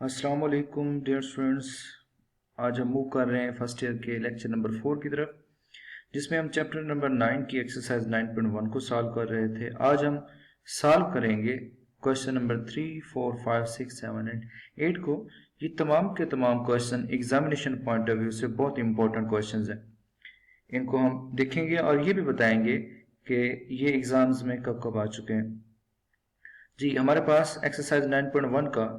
अस्सलाम वालेकुम dear students. आज हम मूव कर रहे हैं फर्स्ट ईयर के लेक्चर नंबर 4 की तरफ, जिसमें हम चैप्टर नंबर 9 की एक्सरसाइज 9.1 को सॉल्व कर रहे थे। आज हम सॉल्व करेंगे क्वेश्चन नंबर 3, 4, 5, 6, 7 एंड 8 को। ये तमाम के तमाम question examination point of view से बहुत इंपॉर्टेंट क्वेश्चन हैं। इनको हम देखेंगे और ये भी बताएंगे कि ये एग्जाम्स में कब कब आ चुके हैं। जी, हमारे पास एक्सरसाइज 9.1 का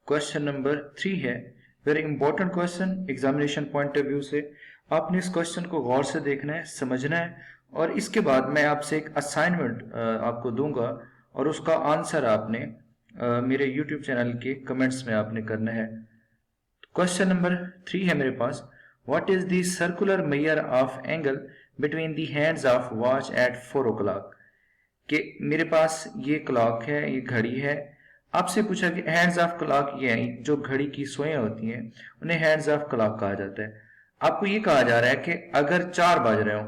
क्वेश्चन नंबर 3 है। Very important question examination point of view से। आपने इस क्वेश्चन को गौर से देखना है, समझना है, और इसके बाद मैं आपसे एक असाइनमेंट आपको दूंगा और उसका आंसर आपने मेरे यूट्यूब चैनल के कमेंट्स में आपने करना है। क्वेश्चन नंबर 3 है मेरे पास। What is the circular measure of angle between the hands of watch at 4 o'clock? कि मेरे पास ये क्लॉक है, ये घड़ी है। आपसे पूछा कि हैंड्स ऑफ क्लॉक ये है, जो घड़ी की सुइयां होती हैं उन्हें हैंड्स ऑफ क्लॉक कहा जाता है। आपको ये कहा जा रहा है कि अगर 4 बज रहे हो,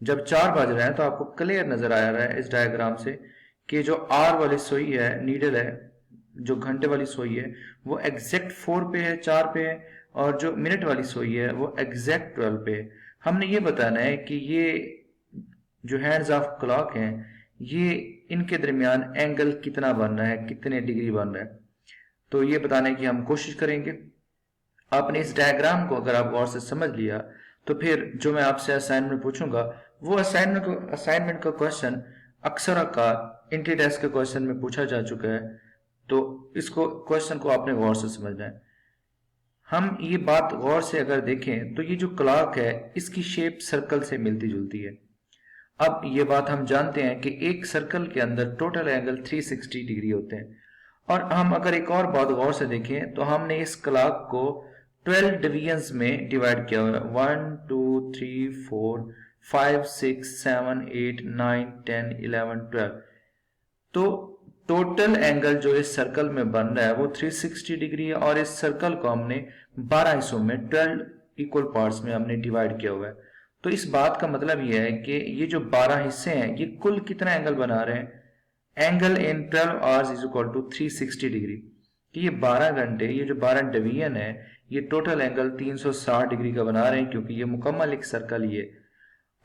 जब 4 बज रहे हैं तो आपको क्लियर नजर आ रहा है इस डायग्राम से कि जो आर वाली सुई है, नीडल है, जो घंटे वाली सुई है वो एग्जैक्ट 4 पे है, 4 पे है, और जो मिनट वाली सुई है वो एग्जैक्ट 12 पे है। हमने ये बताना है कि ये जो हैंड्स ऑफ क्लॉक हैं, ये इनके दरमियान एंगल कितना बन रहा है, कितने डिग्री बन रहा है। तो ये बताने की हम कोशिश करेंगे। आपने इस डायग्राम को अगर आप गौर से समझ लिया तो फिर जो मैं आपसे असाइनमेंट पूछूंगा वो असाइनमेंट का क्वेश्चन अक्सर का इंट्री टेस्ट के क्वेश्चन में पूछा जा चुका है। तो इसको क्वेश्चन को आपने गौर से समझना है। हम ये बात गौर से अगर देखें तो ये जो क्लॉक है इसकी शेप सर्कल से मिलती जुलती है। अब ये बात हम जानते हैं कि एक सर्कल के अंदर टोटल एंगल 360 डिग्री होते हैं। और हम अगर एक और बात गौर से देखें तो हमने इस क्लॉक को 12 डिवीजन्स में डिवाइड किया हुआ है। 1 2 3 4 5 6 7 8 9 10 11 12। तो टोटल एंगल जो इस सर्कल में बन रहा है वो 360 डिग्री है, और इस सर्कल को हमने 12 हिस्सों में 12 इक्वल पार्ट्स में हमने डिवाइड किया हुआ है। तो इस बात का मतलब यह है कि ये जो 12 हिस्से हैं ये कुल कितना एंगल बना रहे हैं। Angle in 12 hours is equal to 360 degree. कि ये 12 घंटे, ये जो 12 डिवीजन है, ये टोटल एंगल 360 डिग्री का बना रहे हैं, क्योंकि ये मुकम्मल एक सर्कल ही है।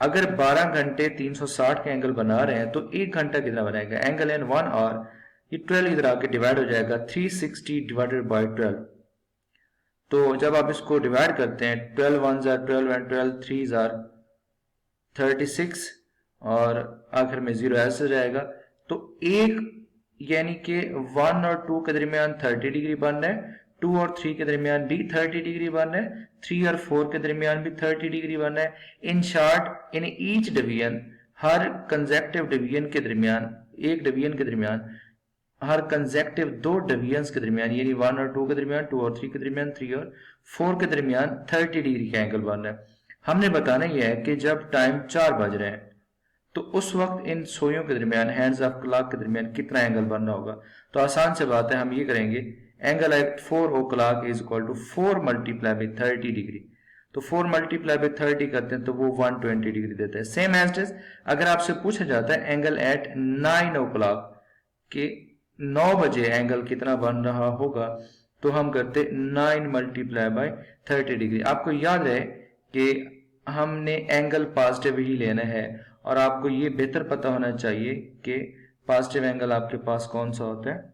अगर 12 घंटे 360 के एंगल बना रहे हैं तो एक घंटा कितना बनाएगा। एंगल इन 1 आवर, ये 12 इधर आके डिवाइड हो जाएगा, 360 डिवाइडेड बाई 12। तो जब आप इसको डिवाइड करते हैं, 12 1 जार 12 एंड 12 3 जार 36, और आखिर में 0 ऐसे जाएगा। तो एक यानी कि 1 और 2 के दरमियान 30 डिग्री बन रहा है, 2 और 3 के दरमियान भी 30 डिग्री बन रहा है, 3 और 4 के दरमियान भी 30 डिग्री बन रहा है। In short, in each division, her consecutive division के दरमियान, एक डिवीजन के दरमियान, हर कंसेक्टिव 2 डिवीजन्स के दरमियान, यानी 1 और 2 के दरमियान, 2 और 3 के दरमियान, 3 और 4 के दरमियान 30 डिग्री का एंगल बन रहा है। हमने बताना यह है कि जब टाइम 4 बज रहे हैं तो उस वक्त इन सोइयों के दरमियान, हैंड्स ऑफ क्लॉक के दरमियान कितना एंगल बन रहा होगा। तो आसान से बात है, हम ये करेंगे, angle at 4 o'clock is equal to 4 multiply by 30 degree. तो 4 मल्टीप्लाई बाई 30 करते हैं तो वो 120 डिग्री देता है। सेम एज इट इज अगर आपसे पूछा जाता है एंगल एट 9 o'clock के 9 बजे एंगल कितना बन रहा होगा, तो हम करते 9 मल्टीप्लाई बाई 30 डिग्री। आपको याद है कि हमने एंगल पॉजिटिव ही लेना है, और आपको ये बेहतर पता होना चाहिए कि पॉजिटिव एंगल आपके पास कौन सा होता है,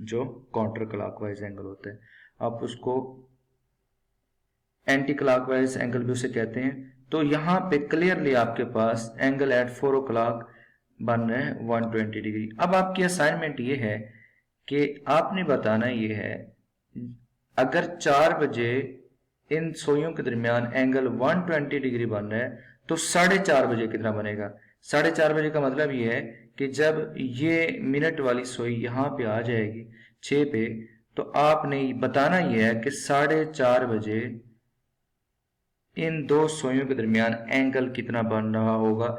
जो काउंटर क्लॉकवाइज एंगल होता है। आप उसको एंटी क्लॉकवाइज एंगल भी उसे कहते हैं। तो यहाँ पे क्लियरली आपके पास एंगल एट 4 o'clock बन रहे हैं 120 डिग्री। अब आपकी असाइनमेंट ये है कि आपने बताना ये है, अगर 4 बजे इन सोइयों के दरमियान एंगल 120 डिग्री बन रहा है तो 4:30 बजे कितना बनेगा। 4:30 बजे का मतलब ये है कि जब ये मिनट वाली सोई यहाँ पे आ जाएगी 6 पे, तो आपने बताना यह है कि 4:30 बजे इन दो सोइयों के दरमियान एंगल कितना बन रहा होगा।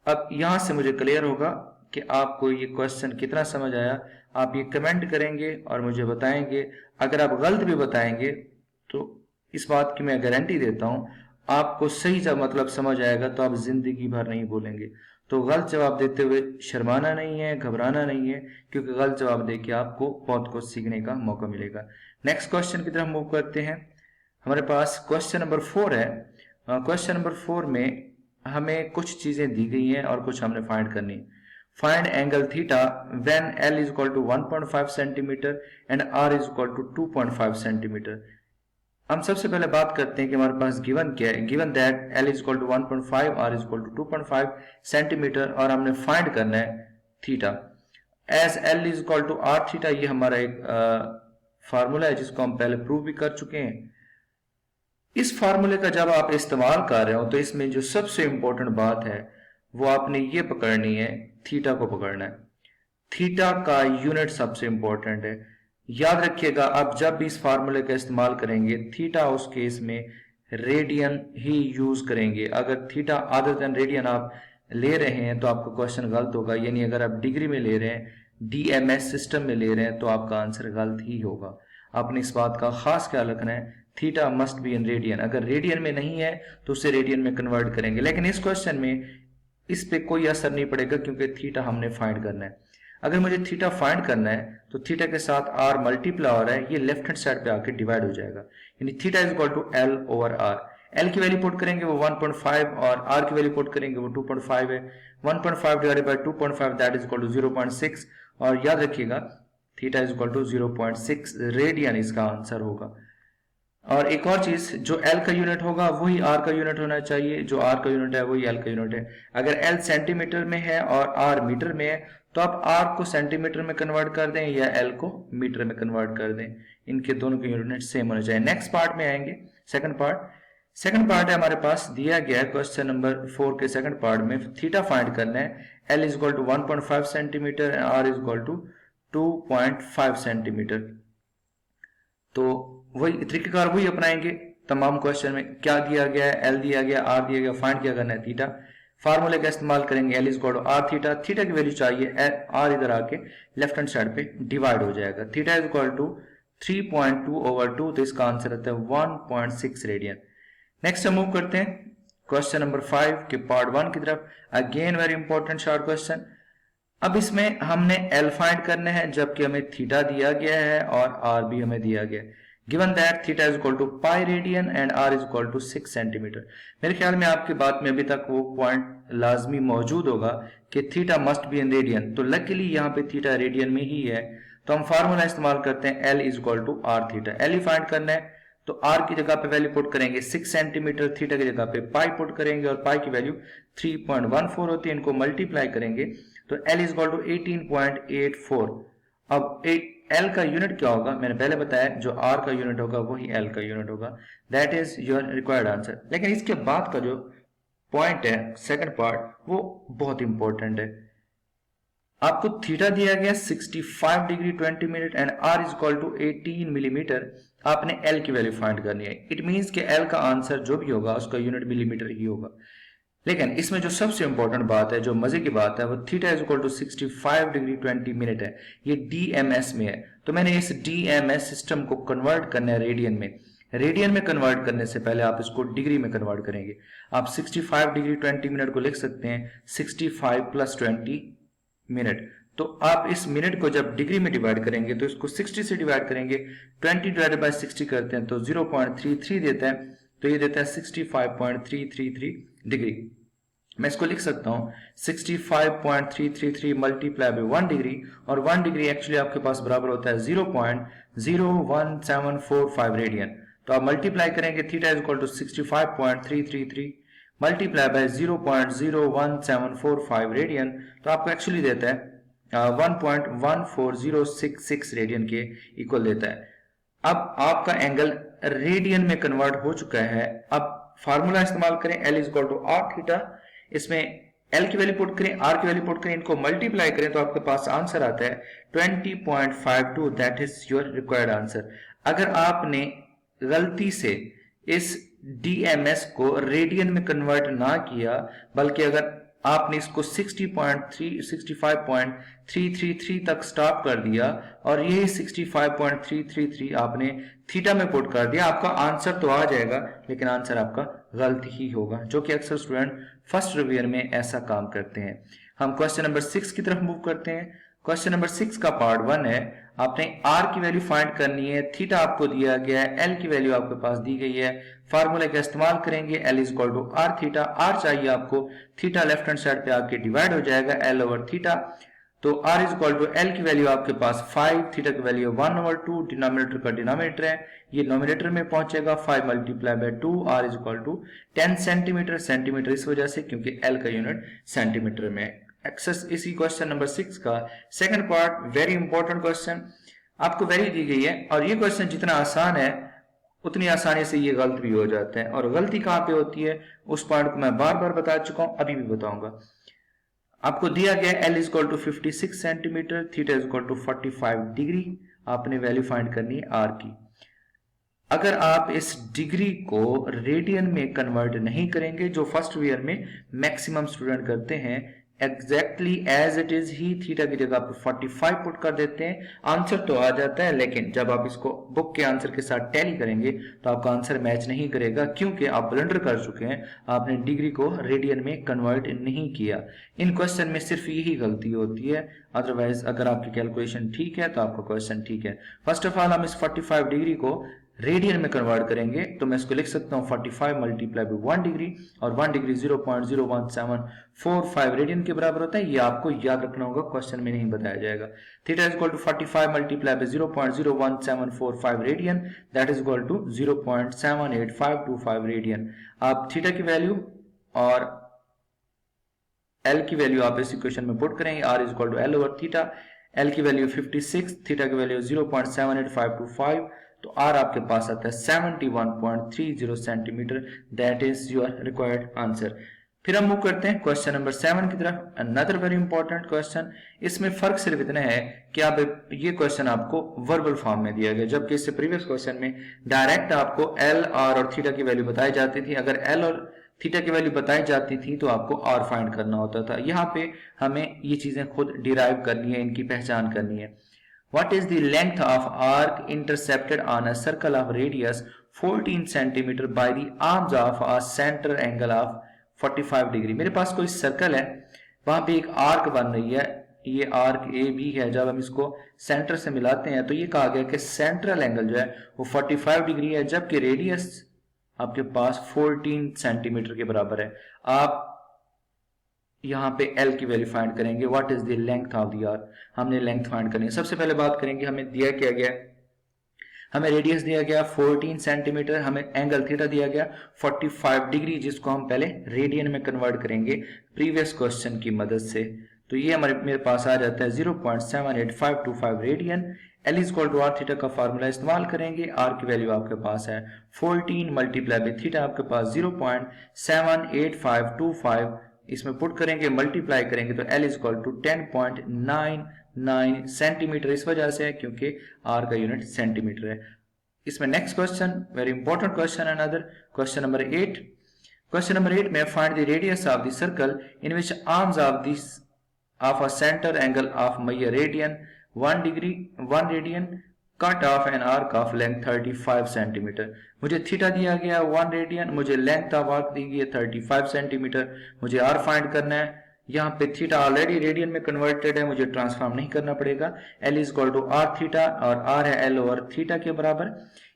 अब यहां से मुझे क्लियर होगा कि आपको ये क्वेश्चन कितना समझ आया। आप ये कमेंट करेंगे और मुझे बताएंगे। अगर आप गलत भी बताएंगे तो इस बात की मैं गारंटी देता हूं आपको सही मतलब समझ आएगा, तो आप जिंदगी भर नहीं बोलेंगे। तो गलत जवाब देते हुए शर्माना नहीं है, घबराना नहीं है, क्योंकि गलत जवाब देके आपको बहुत कुछ सीखने का मौका मिलेगा। नेक्स्ट क्वेश्चन की तरफ मूव करते हैं। हमारे पास क्वेश्चन नंबर 4 है। क्वेश्चन नंबर 4 में हमें कुछ चीजें दी गई हैं और कुछ हमने फाइंड करनी। Find angle theta when L is equal to 1.5 centimetre and R is equal to 2.5 centimetre. हम सबसे पहले बात करते हैं कि हमारे पास गिवन क्या है। Given that L is equal to 1.5, R is equal to 2.5 centimetre और हमने फाइंड करना है theta. As L is equal to R theta, ये हमारा एक फार्मूला है जिसको हम पहले प्रूव भी कर चुके हैं। इस फार्मूले का जब आप इस्तेमाल कर रहे हो तो इसमें जो सबसे इंपॉर्टेंट बात है वो आपने ये पकड़नी है, थीटा को पकड़ना है। थीटा का यूनिट सबसे इंपॉर्टेंट है। याद रखिएगा, आप जब भी इस फार्मूले का इस्तेमाल करेंगे थीटा उस केस में रेडियन ही यूज करेंगे। अगर थीटा अदर देन रेडियन आप ले रहे हैं तो आपका क्वेश्चन गलत होगा। यानी अगर आप डिग्री में ले रहे हैं, DMS सिस्टम में ले रहे हैं, तो आपका आंसर गलत ही होगा। आपने इस बात का खास ख्याल रखना है, theta must be in radian. अगर रेडियन में नहीं है तो उसे रेडियन में कन्वर्ट करेंगे, लेकिन इस क्वेश्चन में इस पे कोई असर नहीं पड़ेगा क्योंकि थीटा हमने फाइंड करना है। अगर मुझे थीटा फाइंड करना है तो थीटा के साथ r मल्टीप्लाई हो रहा है, ये लेफ्ट हैंड साइड पे आके डिवाइड हो जाएगा। यानी theta is equal to L over R। L की वैल्यू पुट करेंगे वो 1.5 और R की वैल्यू पुट करेंगे वो 2.5 है। 1.5 divided by 2.5 that is equal to 0.6। और याद रखिएगा theta is equal to 0.6 radian इसका आंसर होगा। और एक और चीज, जो L का यूनिट होगा वही R का यूनिट होना चाहिए, जो R का यूनिट है वही L का यूनिट है। अगर L सेंटीमीटर में है और R मीटर में है तो आप R को सेंटीमीटर में कन्वर्ट कर दें या L को मीटर में कन्वर्ट कर दें। इनके दोनों के यूनिट सेम होने चाहिए। नेक्स्ट पार्ट में आएंगे, सेकंड पार्ट है हमारे पास दिया गया है क्वेश्चन नंबर 4 के सेकंड पार्ट में थीटा फाइंड करना है। L is equal to 1.5 centimetre and R is equal to 2.5 centimetre. तो वही तरीकेकार वही अपनाएंगे तमाम क्वेश्चन में। क्या दिया गया है, L दिया गया, R दिया गया, फाइंड क्या करना है थीटा। फार्मूले का इस्तेमाल करेंगे, L is equal to R theta. Theta की वैल्यू चाहिए, R इधर आके लेफ्ट हैंड साइड पे डिवाइड हो जाएगा। Theta is equal to 3.2 over 2, तो इसका आंसर आता है 1.6 रेडियन। नेक्स्ट हम मूव करते हैं क्वेश्चन नंबर 5 के पार्ट 1 की तरफ। Again very important short question. अब इसमें हमने L फाइंड करना है जबकि हमें थीटा दिया गया है और R भी हमें दिया गया है। Given that theta is equal to pi radian and R is equal to 6 centimetre. मेरे ख्याल में आपकी बात में अभी तक वो पॉइंट लाजमी मौजूद होगा कि theta must be in radian. तो लकीली यहाँ पे थीटा रेडियन में ही है, तो हम फार्मूला इस्तेमाल करते हैं L is equal to R theta. L ही फाइंड करना है तो R की जगह पे वैल्यू पुट करेंगे 6 सेंटीमीटर, थीटा की जगह पे पाई पुट करेंगे और पाई की वैल्यू 3.14 होती है। इनको मल्टीप्लाई करेंगे तो L इज इक्वल टू 18.84। अब L का यूनिट क्या होगा, मैंने पहले बताया जो R का यूनिट होगा वही L का यूनिट होगा। That is your required answer. लेकिन इसके बाद का जो पॉइंट है सेकंड पार्ट, वो बहुत इंपॉर्टेंट है। आपको थीटा दिया गया 65 degree 20 minute and R is equal to 18 millimetre. आपने L की वैल्यू फाइंड करनी है। इट मींस कि L का आंसर जो भी होगा उसका यूनिट मिलीमीटर ही होगा। लेकिन इसमें जो सबसे इंपॉर्टेंट बात है, जो मजे की बात है, वो theta is equal to 65 degree 20 minute है। ये DMS में है, तो मैंने इस DMS सिस्टम को कन्वर्ट करना है रेडियन में। रेडियन में कन्वर्ट करने से पहले आप इसको डिग्री में कन्वर्ट करेंगे। आप 65 डिग्री 20 मिनट को लिख सकते हैं 65 प्लस 20 मिनट। तो आप इस मिनट को जब डिग्री में डिवाइड करेंगे तो इसको 60 से डिवाइड करेंगे, 20 डिवाइडेड बाय 60 करते हैं तो 0.33 देता है, तो ये देता है 65.333 डिग्री। मैं इसको लिख सकता हूं 65.333 मल्टीप्लाई बाय 1 डिग्री, और 1 डिग्री एक्चुअली आपके पास बराबर होता है 0.01745 रेडियन। तो आप मल्टीप्लाई करेंगे theta is equal to 65.333 multiply by 0.01745 radian, तो आपको एक्चुअली देता है 1.14066 रेडियन के इक्वल देता है। अब आपका एंगल रेडियन में कन्वर्ट हो चुका है। अब फार्मूला इस्तेमाल करें, L is equal to R theta. इसमें L की वैल्यू पुट करें, R की वैल्यू पुट करें, इनको मल्टीप्लाई करें तो आपके पास आंसर आता है 20.52। That is your required answer. अगर आपने गलती से इस DMS को रेडियन में कन्वर्ट ना किया, बल्कि अगर आपने इसको 65.333 तक स्टॉप कर दिया और यही 65.333 आपने थीटा में पुट कर दिया, आपका आंसर तो आ जाएगा लेकिन आंसर आपका गलत ही होगा, जो कि अक्सर स्टूडेंट फर्स्ट रिवीजन में ऐसा काम करते हैं। हम क्वेश्चन नंबर 6 की तरफ मूव करते हैं। क्वेश्चन नंबर 6 का पार्ट 1 है, आपने आर की वैल्यू फाइंड करनी है, थीटा आपको दिया गया है, एल की वैल्यू आपके पास दी गई है। फार्मूले का इस्तेमाल करेंगे, L is equal to R theta. R चाहिए आपको, थीटा लेफ्ट हैंड साइड पे आके डिवाइड हो जाएगा एल ओवर थीटा। तो r is equal to L की वैल्यू आपके पास 5, थीटा की वैल्यू 1/2, डिनोमिनेटर का डिनोमिनेटर है, ये नोमिनेटर में पहुंचेगा 5 multiply by 2, r is equal to 10 centimetre. Centimetre इस वजह से क्योंकि l का यूनिट सेंटीमीटर में। एक्सेस इसी क्वेश्चन नंबर 6 का second part, very important question, आपको वैल्यू दी गई है और ये क्वेश्चन जितना आसान है उतनी आसानी से ये गलत भी हो जाते हैं। और गलती कहाँ पे होती है उस पॉइंट को मैं बार बार बता चुका हूं, अभी भी बताऊंगा। आपको दिया गया L is equal to 56 centimetre, theta is equal to 45 degree. आपने वैल्यू फाइंड करनी है R की। अगर आप इस डिग्री को रेडियन में कन्वर्ट नहीं करेंगे, जो फर्स्ट ईयर में मैक्सिमम स्टूडेंट करते हैं, एग्जैक्टली एज इट इज ही थीटा की जगह पे 45 पुट कर देते हैं, आंसर तो आ जाता है, लेकिन जब आप इसको बुक के आंसर के साथ टैली करेंगे तो आपका आंसर मैच नहीं करेगा, क्योंकि आप ब्लंडर कर चुके हैं, आपने डिग्री को रेडियन में कन्वर्ट नहीं किया। इन क्वेश्चन में सिर्फ यही गलती होती है, अदरवाइज अगर आपकी कैलकुलेशन ठीक है तो आपका क्वेश्चन ठीक है। फर्स्ट ऑफ ऑल हम इस 45 डिग्री को रेडियन में कन्वर्ट करेंगे, तो मैं इसको लिख सकता हूं 45 मल्टीप्लाई बाय 1 डिग्री, और 1 डिग्री 0.01745 रेडियन के बराबर होता है। ये आपको याद रखना होगा, क्वेश्चन में नहीं बताया जाएगा। Theta is equal to 45 multiply by 0.01745 radian, that is equal to 0.78525 radian. आप थीटा की वैल्यू और एल की वैल्यू आप इस इक्वेशन में पुट करेंगे, R is equal to L over theta. L की वैल्यू 56, थीटा की वैल्यू 0.78525, तो R आपके पास आता है 71.30 centimetre. That is your required answer. फिर हम मूव करते हैं क्वेश्चन नंबर 7 की तरफ। Another very important question. इसमें फर्क सिर्फ इतना है कि आप ये क्वेश्चन आपको वर्बल फॉर्म में दिया गया, जबकि इससे प्रीवियस क्वेश्चन में डायरेक्ट आपको L, R और थीटा की वैल्यू बताई जाती थी। अगर L और थीटा की वैल्यू बताई जाती थी तो आपको R फाइंड करना होता था। यहाँ पे हमें ये चीजें खुद डिराइव करनी है, इनकी पहचान करनी है। What is the length of arc intercepted on a circle of radius 14 cm by the arms of a center angle of 45 degree. मेरे पास कोई सर्कल है, वहां पे एक आर्क बन रही है, ये आर्क ए बी है। जब हम इसको सेंटर से मिलाते हैं तो ये कहा गया कि सेंट्रल एंगल जो है वो 45 डिग्री है, जबकि रेडियस आपके पास 14 सेंटीमीटर के बराबर है। आप यहाँ पे L की वैल्यू फाइंड करेंगे। What is the length of the arc, हमने लेंथ फाइंड करनी है। सबसे पहले बात करेंगे, हमें दिया क्या गया, हमें रेडियस दिया गया 14 सेंटीमीटर, हमें एंगल थीटा दिया गया 45 डिग्री, जिसको हम पहले रेडियन में कन्वर्ट करेंगे प्रीवियस क्वेश्चन की मदद से। तो ये मेरे पास आ जाता है 0.78525 radian. L is equal to R theta का फार्मूला इस्तेमाल करेंगे। R की वैल्यू आपके पास है 14 मल्टीप्लाई बाय थीटा आपके पास 0.78525, इसमें पुट करेंगे, मल्टीप्लाई करेंगे तो L is equal to 10.99 centimetre, इस वजह से है क्योंकि R का यूनिट सेंटीमीटर है। इसमें next question, very important question, another question number 8। Question number 8 में find the radius of the circle in which arms of a centre angle of measure radian 1 degree 1 radian, cut off an arc of length 35 centimetre. मुझे theta दिया गया 1 radian, मुझे length of arc दी गई है 35 centimetre, मुझे are find करना है। यहाँ पे थीटा ऑलरेडी रेडियन में कन्वर्टेड है, मुझे ट्रांसफॉर्म नहीं करना पड़ेगा। L is equal to R theta और R है L ओवर थीटा के बराबर।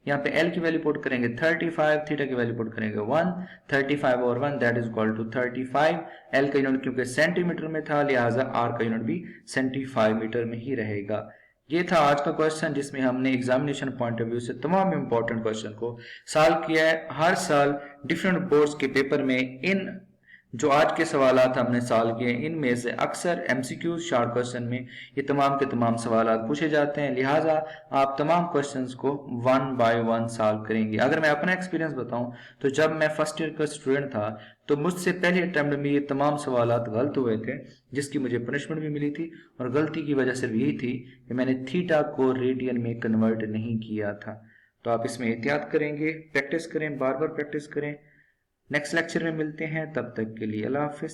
यहाँ पे L की वैल्यू पुट करेंगे 35, थीटा की वैल्यू पुट करेंगे 1, 35 over 1 that is equal to 35। L का यूनिट क्योंकि सेंटीमीटर में था, लिहाजा R का यूनिट भी सेंटीमीटर में ही रहेगा। ये था आज का क्वेश्चन, जिसमें हमने एग्जामिनेशन पॉइंट ऑफ व्यू से तमाम इंपॉर्टेंट क्वेश्चन को सॉल्व किया है। हर साल डिफरेंट बोर्ड्स के पेपर में इन जो आज के सवालात हमने सॉल्व किए, इनमें से अक्सर MCQ शॉर्ट क्वेश्चन में ये तमाम के तमाम सवालात पूछे जाते हैं, लिहाजा आप तमाम क्वेश्चंस को 1 बाय 1 सॉल्व करेंगे। अगर मैं अपना एक्सपीरियंस बताऊं तो जब मैं फर्स्ट ईयर का स्टूडेंट था तो मुझसे पहले अटेम्प्ट में ये तमाम सवालात गलत हुए थे, जिसकी मुझे पनिशमेंट भी मिली थी। और गलती की वजह सिर्फ यही थी कि मैंने थीटा को रेडियन में कन्वर्ट नहीं किया था। तो आप इसमें एहतियात करेंगे, प्रैक्टिस करें, बार बार प्रैक्टिस करें। नेक्स्ट लेक्चर में मिलते हैं, तब तक के लिए अल्लाह हाफिज।